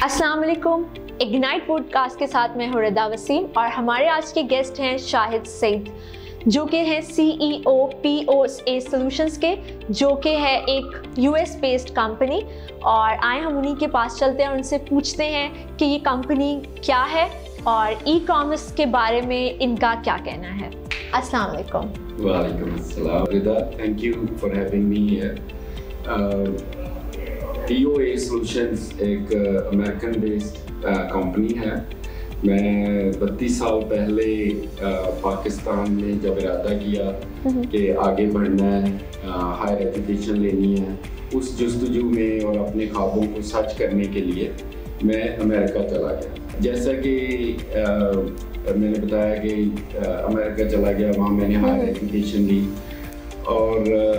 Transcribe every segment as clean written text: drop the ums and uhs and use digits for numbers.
अस्सलाम वालेकुम। Ignite podcast के साथ मैं हूं रदा वसीम और हमारे आज के गेस्ट हैं शाहिद सईद, जो कि हैं CEO POA सॉल्यूशंस के, जो कि है एक US बेस्ड कंपनी। और आए हम उन्हीं के पास चलते हैं और उनसे पूछते हैं कि ये कंपनी क्या है और ई-कॉमर्स के बारे में इनका क्या कहना है। अस्सलाम वालेकुम। वालेकुम अस्सलाम Rida, thank you for having me here. POA solutions एक अमेरिकन बेस्ड कंपनी है। मैं 32 साल पहले पाकिस्तान में जब इरादा किया कि आगे बढ़ना है, हायर एजुकेशन लेनी है, उस जस्तजू में और अपने ख्वाबों को सच करने के लिए मैं अमेरिका चला गया। जैसा कि मैंने बताया कि अमेरिका चला गया, वहाँ मैंने हायर एजुकेशन ली और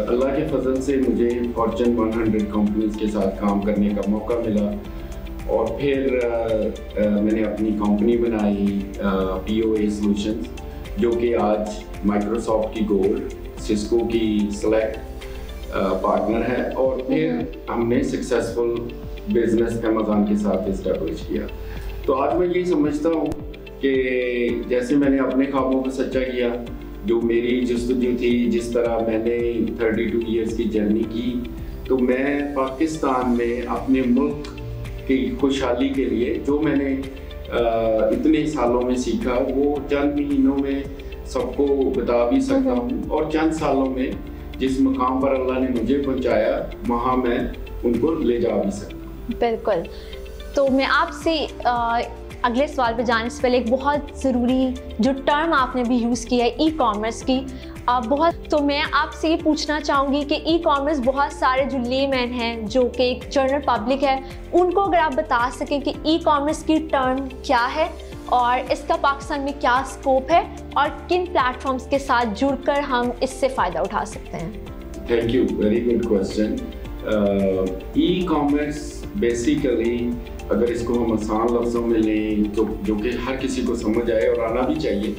अल्लाह के फजल से मुझे फॉर्च्यून 100 कंपनीज के साथ काम करने का मौका मिला। और फिर मैंने अपनी कंपनी बनाई POA सॉल्यूशंस, जो कि आज माइक्रोसॉफ्ट की गोल्ड, सिस्को की सेलेक्ट पार्टनर है। और फिर हमने सक्सेसफुल बिजनेस अमेज़न के साथ इस्टेब्लिश किया। तो आज मैं ये समझता हूँ कि जैसे मैंने अपने ख्वाबों को सच्चा किया, जो मेरी जस्तजू थी, जिस तरह मैंने 32 इयर्स की जर्नी की, तो मैं पाकिस्तान में अपने मुल्क की खुशहाली के लिए जो मैंने इतने सालों में सीखा, वो चंद महीनों में सबको बता भी सकता हूँ। और चंद सालों में जिस मुकाम पर अल्लाह ने मुझे पहुँचाया, वहाँ मैं उनको ले जा भी सकता। बिल्कुल। तो मैं आपसे अगले सवाल पे जाने से पहले एक बहुत ज़रूरी जो टर्म आपने भी यूज़ किया है, ई-कॉमर्स की, तो मैं आपसे ये पूछना चाहूँगी कि ई-कॉमर्स बहुत सारे जो लेमैन हैं, जो कि एक जनरल पब्लिक है, उनको अगर आप बता सकें कि ई-कॉमर्स की टर्म क्या है और इसका पाकिस्तान में क्या स्कोप है और किन प्लेटफॉर्म्स के साथ जुड़कर हम इससे फ़ायदा उठा सकते हैं। Thank you, very good question. E-commerce basically, अगर इसको हम आसान लफ्ज़ों में लें, तो जो कि हर किसी को समझ आए और आना भी चाहिए,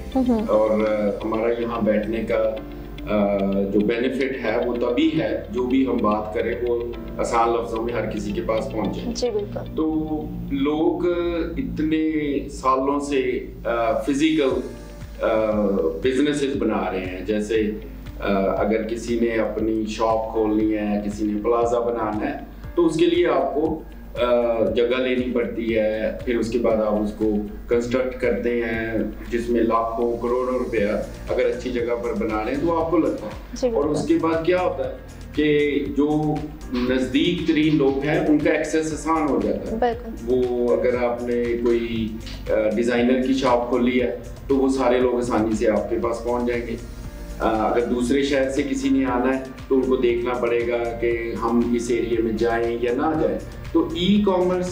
और हमारा यहाँ बैठने का जो बेनिफिट है वो तभी है जो भी हम बात करें वो आसान लफ्ज़ों में हर किसी के पास पहुँचे। जी बिल्कुल। तो लोग इतने सालों से फिजिकल बिजनेसेस बना रहे हैं। जैसे अगर किसी ने अपनी शॉप खोलनी है, किसी ने प्लाजा बनाना है, तो उसके लिए आपको जगह लेनी पड़ती है। फिर उसके बाद आप उसको कंस्ट्रक्ट करते हैं, जिसमें लाखों करोड़ों रुपया अगर अच्छी जगह पर बना लें तो आपको लगता है। और उसके बाद क्या होता है कि जो नज़दीक तरीन लोग हैं उनका एक्सेस आसान हो जाता है। वो अगर आपने कोई डिज़ाइनर की शॉप खोली है तो वो सारे लोग आसानी से आपके पास पहुंच जाएंगे। अगर दूसरे शहर से किसी ने आना है तो उनको देखना पड़ेगा कि हम इस एरिया में जाएं या ना जाएं। तो ई-कॉमर्स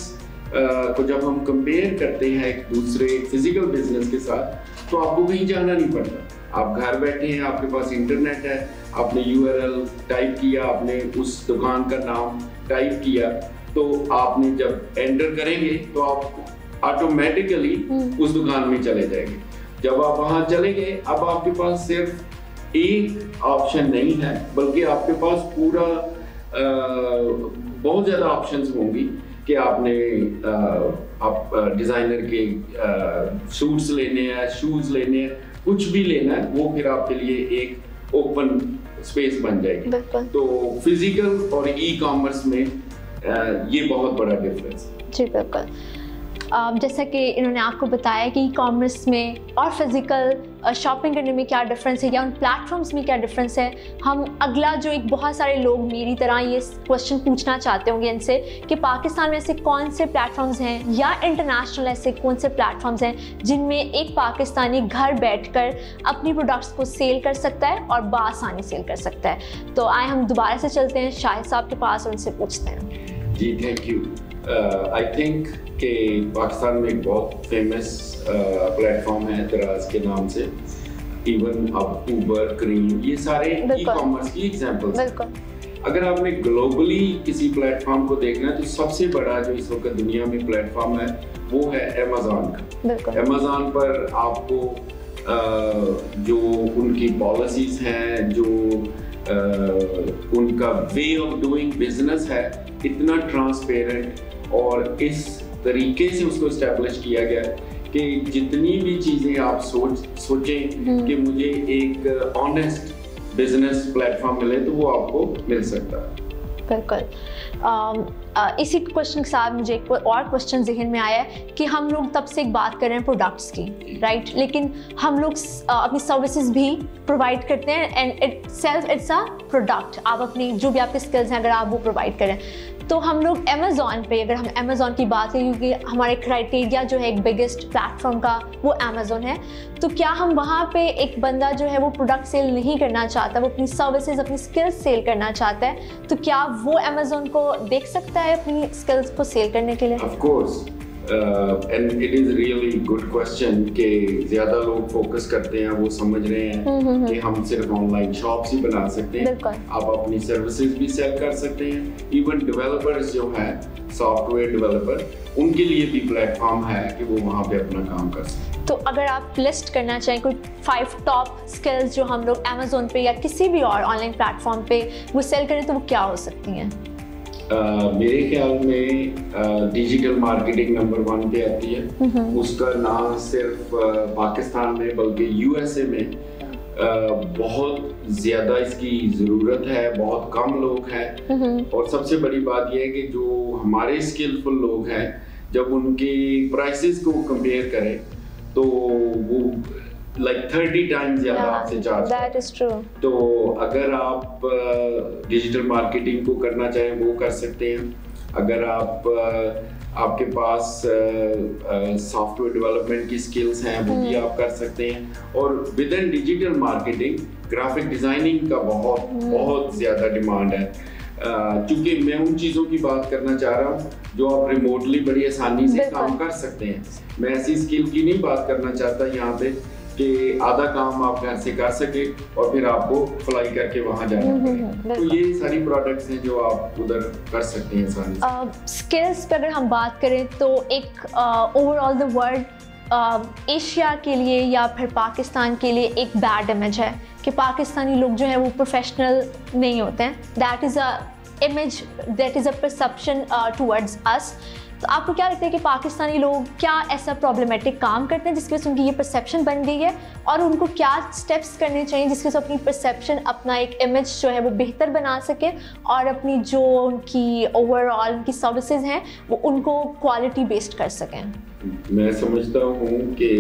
को जब हम कंपेयर करते हैं एक दूसरे फिजिकल बिजनेस के साथ, तो आपको कहीं जाना नहीं पड़ता। आप घर बैठे हैं, आपके पास इंटरनेट है, आपने URL टाइप किया, आपने उस दुकान का नाम टाइप किया, तो आपने जब एंटर करेंगे तो आप ऑटोमेटिकली उस दुकान में चले जाएंगे। जब आप वहाँ चलेंगे, अब आपके पास सिर्फ एक ऑप्शन नहीं है, बल्कि आपके पास पूरा बहुत ज़्यादा ऑप्शंस होंगी कि आपने आप डिज़ाइनर के सूट्स लेने हैं, शूज़ लेने हैं, कुछ भी लेना है, वो फिर आपके लिए एक ओपन स्पेस बन जाएगी। तो फिजिकल और ई-कॉमर्स में ये बहुत बड़ा डिफरेंस है। जी बिल्कुल। जैसा कि इन्होंने आपको बताया कि ई-कॉमर्स में और फिज़िकल शॉपिंग करने में क्या डिफरेंस है या उन प्लेटफॉर्म्स में क्या डिफरेंस है, हम अगला जो एक बहुत सारे लोग मेरी तरह ये क्वेश्चन पूछना चाहते होंगे इनसे कि पाकिस्तान में ऐसे कौन से प्लेटफॉर्म्स हैं या इंटरनेशनल ऐसे कौन से प्लेटफॉर्म्स हैं जिनमें एक पाकिस्तानी घर बैठकर अपनी प्रोडक्ट्स को सेल कर सकता है और बआसानी सेल कर सकता है। तो आए हम दोबारा से चलते हैं शाहिद साहब के पास और उनसे पूछते हैं। जी थैंक यू। आई थिंक कि पाकिस्तान में एक बहुत फेमस प्लेटफॉर्म है दराज के नाम से। इवन अब उबर, क्रीम, ये सारे ई-कॉमर्स की एग्जांपल्स हैं। अगर आपने ग्लोबली किसी प्लेटफॉर्म को देखना है तो सबसे बड़ा जो इस वक्त दुनिया में प्लेटफॉर्म है वो है अमेज़न का। अमेज़न पर आपको जो उनकी पॉलिसीज हैं, जो उनका वे ऑफ डूइंग बिजनेस है, इतना ट्रांसपेरेंट और इस तरीके से उसको इस्टेब्लिश किया गया है कि जितनी भी चीज़ें आप सोचें कि मुझे एक ऑनेस्ट बिजनेस प्लेटफॉर्म मिले तो वो आपको मिल सकता है। बिल्कुल। इसी क्वेश्चन के साथ मुझे एक और क्वेश्चन जहन में आया है कि हम लोग तब से एक बात कर रहे हैं प्रोडक्ट्स की, राइट, लेकिन हम लोग अपनी सर्विसेज भी प्रोवाइड करते हैं एंड इट्स अ प्रोडक्ट। आप अपनी जो भी आपके स्किल्स हैं अगर आप वो प्रोवाइड करें, तो हम लोग अमेज़ॉन पे, अगर हम अमेज़ॉन की बात करें, क्योंकि हमारे क्राइटेरिया जो है एक बिगेस्ट प्लेटफॉर्म का वो अमेज़ॉन है, तो क्या हम वहाँ पे एक बंदा जो है वो प्रोडक्ट सेल नहीं करना चाहता, वो अपनी सर्विसेज अपनी स्किल्स सेल करना चाहता है, तो क्या वो अमेज़ॉन को देख सकता है अपनी स्किल्स को सेल करने के लिए? Of course, and it is really good question कि ज़्यादा लोग फोकस करते हैं, वो समझ रहे हैं कि हम सिर्फ ऑनलाइन शॉप्स ही बना सकते हैं, आप अपनी सर्विसेज भी सेल कर सकते हैं। इवन डेवलपर्स जो हैं, सॉफ्टवेयर डेवलपर, उनके लिए भी प्लेटफॉर्म है कि वो वहाँ पे अपना काम कर सकते हैं। तो अगर आप लिस्ट करना चाहें कोई 5 टॉप स्किल्स जो हम लोग अमेज़ॉन पे या किसी भी और ऑनलाइन प्लेटफॉर्म पे वो सेल करें, तो वो क्या हो सकती हैं? मेरे ख्याल में डिजिटल मार्केटिंग नंबर 1 पे आती है। उसका ना सिर्फ पाकिस्तान में बल्कि यूएसए में बहुत ज़्यादा इसकी ज़रूरत है, बहुत कम लोग हैं। और सबसे बड़ी बात यह है कि जो हमारे स्किलफुल लोग हैं, जब उनकी प्राइसेस को कंपेयर करें तो वो like 30 times ज़्यादा आपसे चार्ज। That is true। तो अगर आप डिजिटल मार्केटिंग को करना चाहें वो कर सकते हैं। अगर आप आपके पास सॉफ्टवेयर डेवलपमेंट की स्किल्स हैं वो भी आप कर सकते हैं। और with in digital marketing graphic designing का बहुत ज़्यादा डिमांड है। क्योंकि मैं उन चीज़ों की बात करना चाह रहा हूँ जो आप रिमोटली बड़ी आसानी से काम कर सकते हैं। मैं ऐसी स्किल की नहीं बात करना चाहता यहाँ पे कि आधा काम आप घर से कर सके और फिर आपको फ्लाई करके वहाँ जाना पड़े। तो ये सारी प्रोडक्ट्स हैं जो आप उधर कर सकते हैं आसानी से। स्किल्स पर अगर हम बात करें तो एक ओवरऑल द वर्ल्ड एशिया के लिए या फिर पाकिस्तान के लिए एक बैड इमेज है कि पाकिस्तानी लोग जो है वो प्रोफेशनल नहीं होते हैं। That is a image, that is a perception towards अस। तो आपको क्या लगता है कि पाकिस्तानी लोग क्या ऐसा प्रॉब्लमेटिक काम करते हैं जिसकी वजह से उनकी ये परसेप्शन बन गई है, और उनको क्या स्टेप्स करने चाहिए जिसकी वजह से अपनी परसेप्शन, अपना एक इमेज जो है वो बेहतर बना सके और अपनी जो उनकी ओवरऑल उनकी सर्विसेज हैं वो उनको क्वालिटी बेस्ड कर सकें? मैं समझता हूँ कि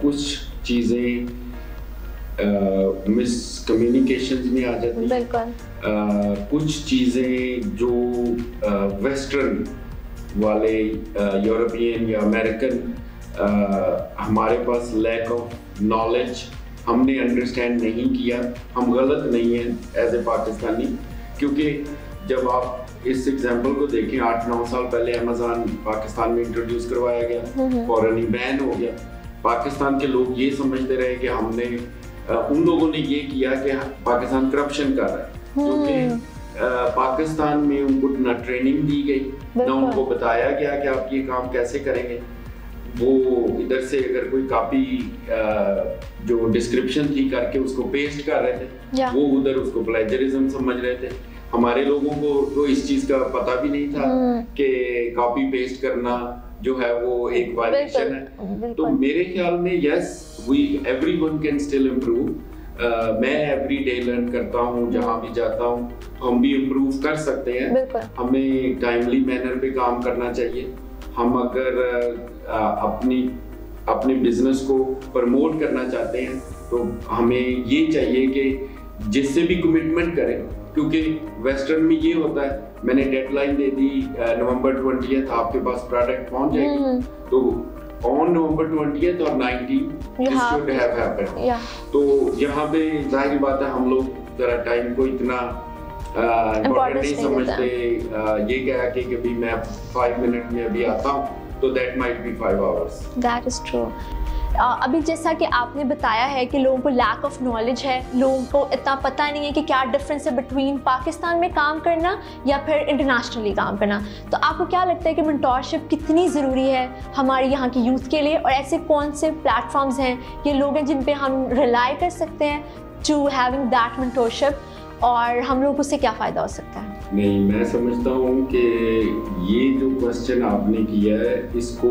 कुछ चीज़ें मिसकम्युनिकेशंस में आ जाती हैं। बिल्कुल। कुछ चीज़ें जो वेस्टर्न वाले यूरोपियन या अमेरिकन, हमारे पास लैक ऑफ नॉलेज, हमने अंडरस्टैंड नहीं किया। हम गलत नहीं हैं एज ए पाकिस्तानी, क्योंकि जब आप इस एग्जांपल को देखें, 8-9 साल पहले अमेज़न पाकिस्तान में इंट्रोड्यूस करवाया गया, फॉरेन बैन हो गया। पाकिस्तान के लोग ये समझते रहे कि हमने उन लोगों ने ये किया कि पाकिस्तान करप्शन कर रहा है, क्योंकि पाकिस्तान में उनको ना ट्रेनिंग दी गई, ना उनको बताया गया कि आप ये काम कैसे करेंगे। वो इधर से अगर कोई कॉपी जो डिस्क्रिप्शन थी करके उसको पेस्ट कर रहे थे, वो उधर उसको प्लेजरिज्म समझ रहे थे। हमारे लोगों को तो इस चीज़ का पता भी नहीं था कि कॉपी पेस्ट करना जो है वो एक वायलेशन है। तो मेरे ख्याल में yes, everyone can still improve. मैं एवरी डे लर्न करता हूँ, जहाँ भी जाता हूँ हम भी इम्प्रूव कर सकते हैं। हमें टाइमली मैनर पे काम करना चाहिए। हम अगर अपने बिजनेस को प्रमोट करना चाहते हैं तो हमें ये चाहिए कि जिससे भी कमिटमेंट करें, क्योंकि वेस्टर्न में ये होता है, मैंने डेडलाइन दे दी नवंबर 20 आपके पास प्रोडक्ट पहुंच जाएगी, तो ऑन नवंबर 20 और 19 should have happened। तो यहाँ पे जाहिर बात है हम लोग जरा टाइम को इतना इम्पोर्टेंट नहीं समझते। ये क्या कि कभी मैं 5 मिनट में अभी आता हूँ तो that might be 5 hours। That is true। अभी जैसा कि आपने बताया है कि लोगों को लैक ऑफ नॉलेज है, लोगों को इतना पता नहीं है कि क्या डिफरेंस है बिटवीन पाकिस्तान में काम करना या फिर इंटरनेशनली काम करना, तो आपको क्या लगता है कि मेंटोरशिप कितनी ज़रूरी है हमारे यहाँ की यूथ के लिए, और ऐसे कौन से प्लेटफॉर्म्स हैं, ये लोग हैं जिन पे हम रिलाई कर सकते हैं टू हैविंग दैट मेंटोरशिप, और हम लोग उससे क्या फ़ायदा हो सकता है? नहीं, मैं समझता हूँ कि ये जो क्वेश्चन आपने किया है इसको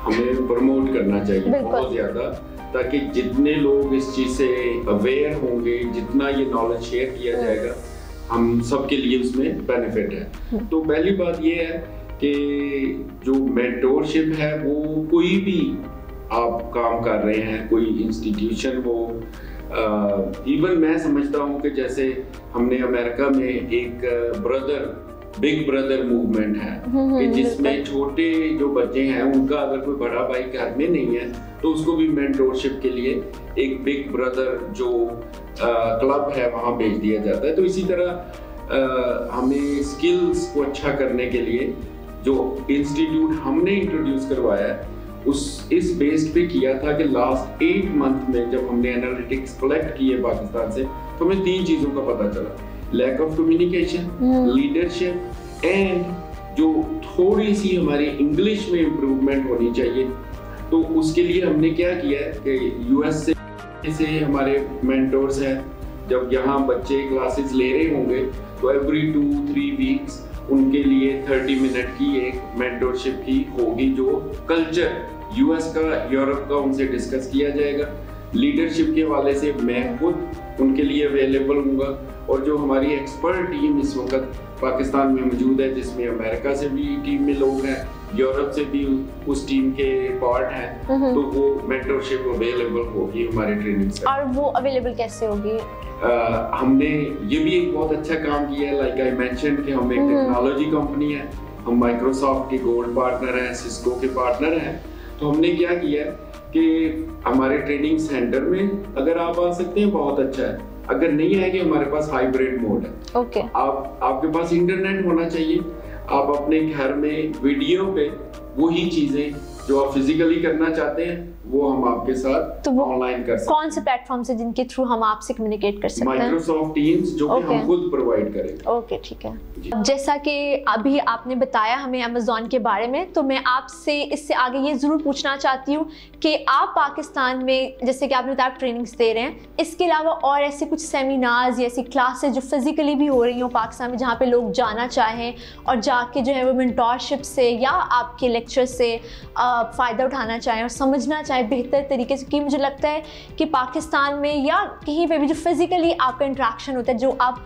हमें प्रमोट करना चाहिए बहुत ज़्यादा, ताकि जितने लोग इस चीज़ से अवेयर होंगे, जितना ये नॉलेज शेयर किया जाएगा, हम सबके लिए उसमें बेनिफिट है। तो पहली बात ये है कि जो मेंटोरशिप है वो कोई भी आप काम कर रहे हैं, कोई इंस्टीट्यूशन हो, इवन मैं समझता हूँ कि जैसे हमने अमेरिका में एक बिग ब्रदर मूवमेंट है कि जिसमें छोटे जो बच्चे हैं उनका अगर कोई बड़ा भाई घर में नहीं है तो उसको भी मेंटोरशिप के लिए एक बिग ब्रदर जो क्लब है वहाँ भेज दिया जाता है। तो इसी तरह हमें स्किल्स को अच्छा करने के लिए जो इंस्टीट्यूट हमने इंट्रोड्यूस करवाया है इस बेस्ड पे किया था कि लास्ट 8 मंथ में जब हमने एनालिटिक्स कलेक्ट किए पाकिस्तान से तो हमें 3 चीज़ों का पता चला: lack of communication, leadership and जो थोड़ी सी हमारी इंग्लिश में इम्प्रूवमेंट होनी चाहिए। तो उसके लिए हमने क्या किया है कि यूएस से हमारे मेंटोर्स हैं, जब यहाँ बच्चे क्लासेस ले रहे होंगे तो एवरी 2-3 वीक्स उनके लिए 30 मिनट की एक मेंटोरशिप की होगी, जो कल्चर यूएस का, यूरोप का उनसे डिस्कस किया जाएगा। लीडरशिप के हवाले से मैं खुद उनके लिए अवेलेबल हूँगा, और जो हमारी एक्सपर्ट टीम इस वक्त पाकिस्तान में मौजूद है, जिसमें अमेरिका से भी टीम में लोग हैं, यूरोप से भी उस टीम के पार्ट हैं, तो वो मेंटोरशिप अवेलेबल होगी हमारे ट्रेनिंग से। और वो अवेलेबल कैसे होगी? हमने ये भी एक बहुत अच्छा काम किया है, लाइक आई मेंशन्ड कि हम एक टेक्नोलॉजी कंपनी है, हम माइक्रोसॉफ्ट के गोल्ड पार्टनर हैं, सिस्को के पार्टनर हैं। तो हमने क्या किया है कि हमारे ट्रेनिंग सेंटर में अगर आप आ सकते हैं बहुत अच्छा है, अगर नहीं आएंगे हमारे पास हाइब्रिड मोड है। ओके। आपके पास इंटरनेट होना चाहिए, आप अपने घर में वीडियो पे वही चीजें जो आप फिजिकली करना चाहते हैं वो हम आपके साथ तो ऑनलाइन कर सकते हैं। कौन से प्लेटफॉर्म से जिनके थ्रू हम आपसे कम्युनिकेट कर सकते हैं? माइक्रोसॉफ्ट टीम्स, जो कि हम खुद प्रोवाइड करेंगे। ओके, ठीक है। जैसा कि अभी आपने बताया हमें अमेज़न के बारे में, तो मैं आपसे इससे आगे ये ज़रूर पूछना चाहती हूँ कि आप पाकिस्तान में, जैसे कि आपने बताया ट्रेनिंग्स दे रहे हैं, इसके अलावा और ऐसे कुछ सेमिनार्स या ऐसी क्लासेस जो फिजिकली भी हो रही हो पाकिस्तान में, जहाँ पे लोग जाना चाहें और जाके जो है वो मेंटोरशिप से या आपके लेक्चर से फ़ायदा उठाना चाहें और समझना चाहें बेहतर तरीके से? कि मुझे लगता है कि पाकिस्तान में या कहीं पे भी जो फिज़िकली आपका इंटरेक्शन होता है, जो आप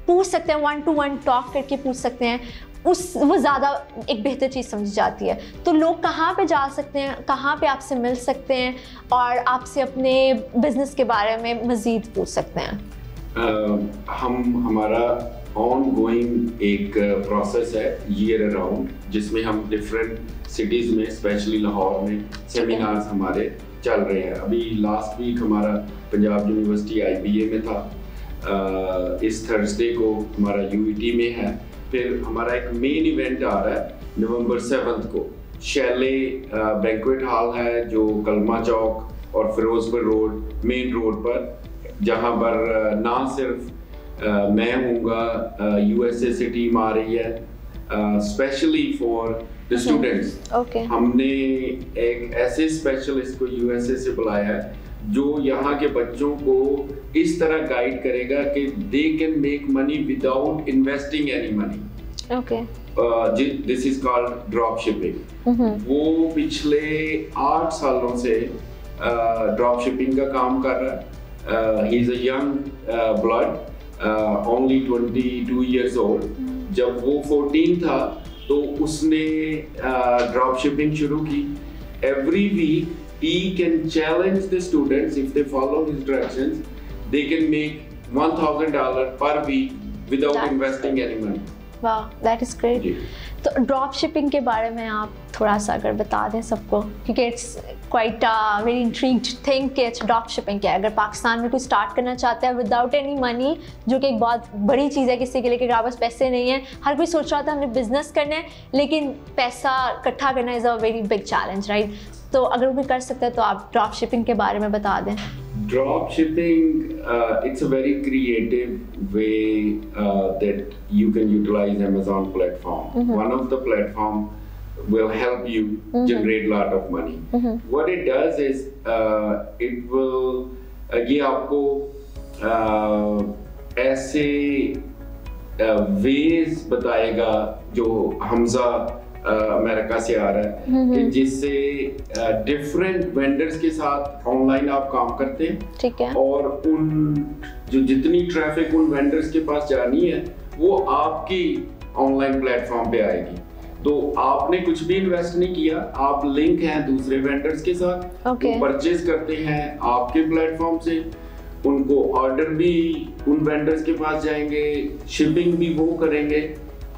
पूछ सकते हैं, 1-to-1 टॉक करके पूछ सकते हैं, वो ज़्यादा एक बेहतर चीज़ समझी जाती है। तो लोग कहाँ पे जा सकते हैं, कहाँ पे आपसे मिल सकते हैं और आपसे अपने बिजनेस के बारे में मज़ीद पूछ सकते हैं? हमारा ऑन गोइंग एक प्रोसेस है ईयर अराउंड, जिसमें हम डिफरेंट सिटीज़ में, स्पेशली लाहौर में सेमिनार्स हमारे चल रहे हैं। अभी लास्ट वीक हमारा पंजाब यूनिवर्सिटी IBA में था, इस थर्सडे को हमारा UET में है, फिर हमारा एक मेन इवेंट आ रहा है नवंबर 7 को, शैले बैंक्वेट हॉल है जो कलमा चौक और फिरोजपुर रोड, मेन रोड पर, जहाँ पर ना सिर्फ मैं हूँगा, USA से टीम आ रही है स्पेशली फॉर द स्टूडेंट्स। हमने एक ऐसे स्पेशलिस्ट को USA से बुलाया है जो यहाँ के बच्चों को इस तरह गाइड करेगा कि they can make money without investing any money. This is called drop shipping. वो पिछले 8 सालों से ड्रॉप शिपिंग का काम कर रहा है। He is a young blood, only 22 years old। जब वो 14 था तो उसने ड्रॉप शिपिंग शुरू की। Every week he can challenge the students, if they follow his directions, they can make $1,000 per week without investing any money। Wow, that is great। तो drop shipping के बारे में आप थोड़ा सा अगर बता दें सबको, क्योंकि it's quite very intrigued thing कि ड्रॉप शिपिंग क्या है। अगर पाकिस्तान में कोई स्टार्ट करना चाहता है विदाउट एनी मनी, जो कि एक बहुत बड़ी चीज़ है किसी के लिए, कि हमारे पास पैसे नहीं है, हर कोई सोच रहा था हमने बिजनेस करना है, लेकिन पैसा इकट्ठा करना is a very big challenge, right? तो अगर कोई कर सकता है तो आप ड्रॉप शिपिंग के बारे में बता दें। Drop shipping, it's a very creative way that you can utilize Amazon platform. One of the platform will help you generate a lot of money. What it does is it will ये आपको ऐसे veg बताएगा जो Hamza America से आ रहा है कि जिससे डिफरेंट वेंडर्स के साथ ऑनलाइन आप काम करते हैं, ठीक है, और उन जो जितनी ट्रैफिक उन वेंडर्स के पास जानी है वो आपकी ऑनलाइन प्लेटफॉर्म पे आएगी। तो आपने कुछ भी इन्वेस्ट नहीं किया, आप लिंक हैं दूसरे वेंडर्स के साथ, okay. परचेज करते हैं आपके प्लेटफॉर्म से, उनको ऑर्डर भी उन वेंडर्स के पास जाएंगे, शिपिंग भी वो करेंगे,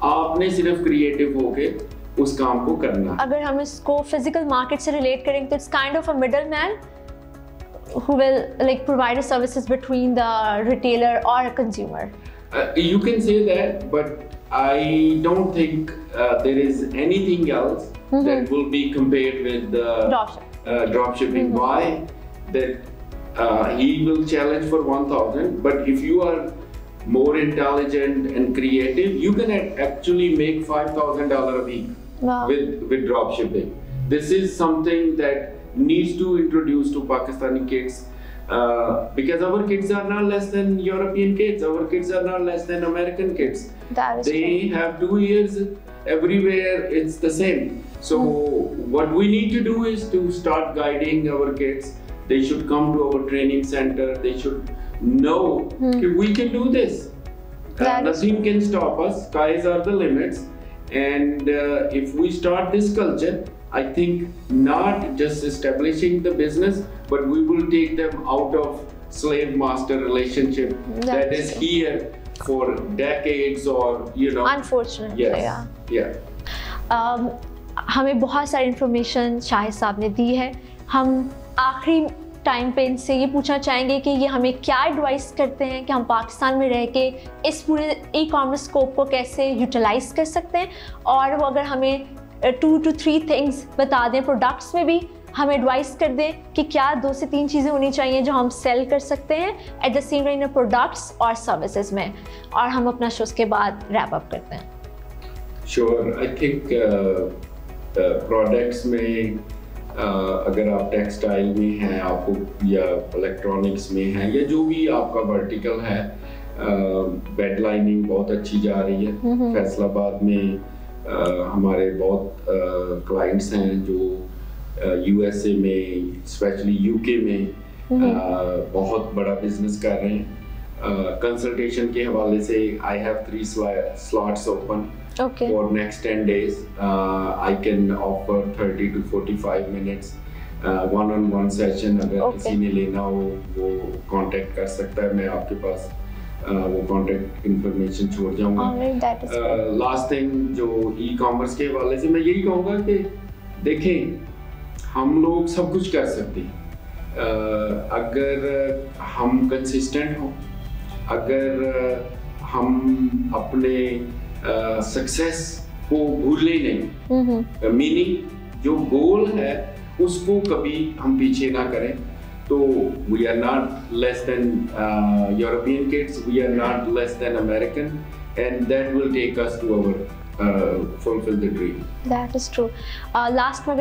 आपने सिर्फ क्रिएटिव होके उस काम को करना। अगर हम इसको फिजिकल मार्केट से रिलेट करेंगे तो it's kind of a middle man who will like provide a services between the retailer or a consumer. You can say that, but I don't think there is anything else that will be compared with drop shipping. Why? That he will challenge for 1,000, but if you are more intelligent and creative, you can actually make $5,000 a week. Wow. with drop shipping. This is something that needs to introduce to Pakistani kids, because our kids are not less than European kids, our kids are not less than American kids. That is they true. have 2 years everywhere, it's the same. So what we need to do is to start guiding our kids. They should come to our training center, they should know that we can do this. Nothing can stop us, skies are the limits. And if we start this culture, I think not just establishing the business, but we will take them out of slave master relationship that is here for decades, or you know. Unfortunately, yeah. हमें बहुत सारी information Shahid साहब ने दी है। हम आखिरी time पे इनसे ये पूछना चाहेंगे कि ये हमें क्या एडवाइस करते हैं कि हम पाकिस्तान में रह के इस पूरे ई कॉमर्स स्कोप को कैसे यूटिलाइज कर सकते हैं, और वो अगर हमें 2 to 3 थिंग्स बता दें, प्रोडक्ट्स में भी हम एडवाइस कर दें कि क्या 2 से 3 चीज़ें होनी चाहिए जो हम सेल कर सकते हैं at the same time products और सर्विसेज में, और हम अपना शो उसके बाद रैप अप करते हैं। श्योर, आई थिंक प्रोडक्ट्स में अगर आप टेक्सटाइल में हैं आपको, या इलेक्ट्रॉनिक्स में हैं, या जो भी आपका वर्टिकल है, बेड लाइनिंग बहुत अच्छी जा रही है। फैसलाबाद में हमारे बहुत क्लाइंट्स हैं जो यूएसए में, स्पेशली यूके में बहुत बड़ा बिजनेस कर रहे हैं। कंसल्टेशन के हवाले से I have 3 slots open. Okay. For next 10 days, I can offer 30 to 45 minutes one-on-one session. अगर किसी ने लेना हो वो कांटेक्ट कर सकता है, मैं आपके पास वो कांटेक्ट इंफॉर्मेशन छोड़ जाऊंगा। लास्ट थिंग जो ई कॉमर्स के हवाले से मैं यही कहूँगा कि देखें, हम लोग सब कुछ कर सकते हैं अगर हम कंसिस्टेंट हों, अगर हम अपने सक्सेस को भूले नहीं, मीनिंग जो गोल है उसको कभी हम पीछे ना करें। तो we are not less than European kids, we are not less than American, and that will take us to our fulfil the dream. That is true. Last में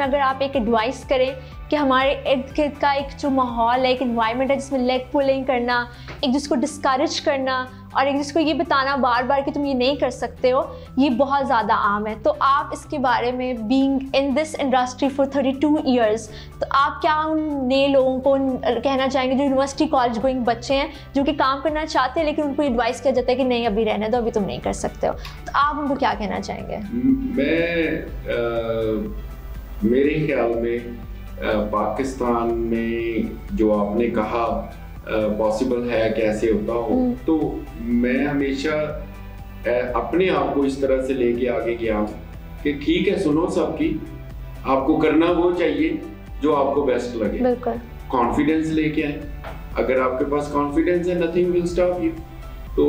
अगर आप एक एडवाइस करें कि हमारे इर्द गिर्द का एक जो माहौल है, एक इन्वायरमेंट है जिसमें लेग पुलिंग करना, एक जिसको डिस्करेज करना और एक जिसको ये बताना बार बार कि तुम ये नहीं कर सकते हो, ये बहुत ज़्यादा आम है। तो आप इसके बारे में, being in this industry for 32 years, तो आप क्या उन नए लोगों को कहना चाहेंगे जो यूनिवर्सिटी कॉलेज गोइंग बच्चे हैं जो कि काम करना चाहते हैं लेकिन उनको एडवाइस किया जाता है कि नहीं अभी रहने दो, अभी तुम नहीं कर सकते हो, तो आप उनको क्या कहना चाहेंगे? मेरे ख्याल में पाकिस्तान में जो आपने कहा पॉसिबल है कैसे होता हो, तो मैं हमेशा अपने आप को इस तरह से लेके आगे गया हूँ कि ठीक है, सुनो सबकी, आपको करना वो चाहिए जो आपको बेस्ट लगे। बिल्कुल। कॉन्फिडेंस लेके आए, अगर आपके पास कॉन्फिडेंस है नथिंग विल स्टॉप यू। तो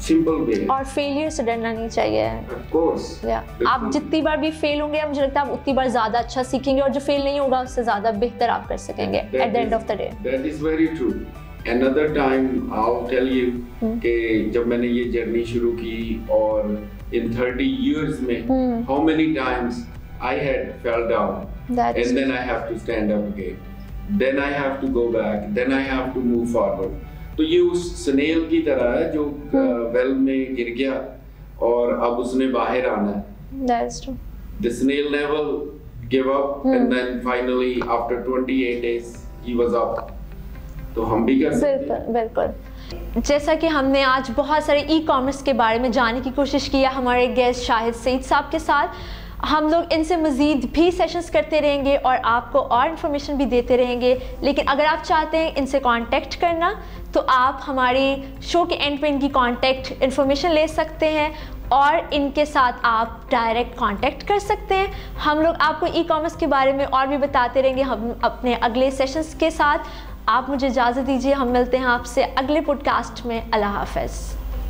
सिंपल वे, और फेलियर से डरना नहीं चाहिए। ऑफ कोर्स, आप जितनी बार भी फेल होंगे, मुझे लगता है आप उतनी बार ज्यादा अच्छा सीखेंगे, और जो फेल नहीं होगा उससे ज्यादा बेहतर आप कर सकेंगे at the end of the day. That is very true. Another time I'll tell you कि जब मैंने ये जर्नी शुरू की और in 30 years में how many times I had fell down, and then I have to stand up again, then I have to go back, then I have to move forward. तो ये उस स्नेल की तरह है जो वेल में गिर गया और अब उसने बाहर आना है. That's true. The snail never gave up and then finally after 28 days he was up. तो हम भी कर सकते हैं. बिल्कुल. जैसा कि हमने आज बहुत सारे ई कॉमर्स के बारे में जानने की कोशिश की है हमारे गेस्ट शाहिद सईद साहब के साथ, हम लोग इनसे मज़ीद भी सेशंस करते रहेंगे और आपको और इन्फॉर्मेशन भी देते रहेंगे. लेकिन अगर आप चाहते हैं इनसे कांटेक्ट करना तो आप हमारी शो के एंड पे इनकी कांटेक्ट इन्फॉर्मेशन ले सकते हैं और इनके साथ आप डायरेक्ट कांटेक्ट कर सकते हैं. हम लोग आपको ई कॉमर्स के बारे में और भी बताते रहेंगे हम अपने अगले सेशंस के साथ. आप मुझे इजाज़त दीजिए, हम मिलते हैं आपसे अगले पॉडकास्ट में. अल्लाह हाफ़िज़.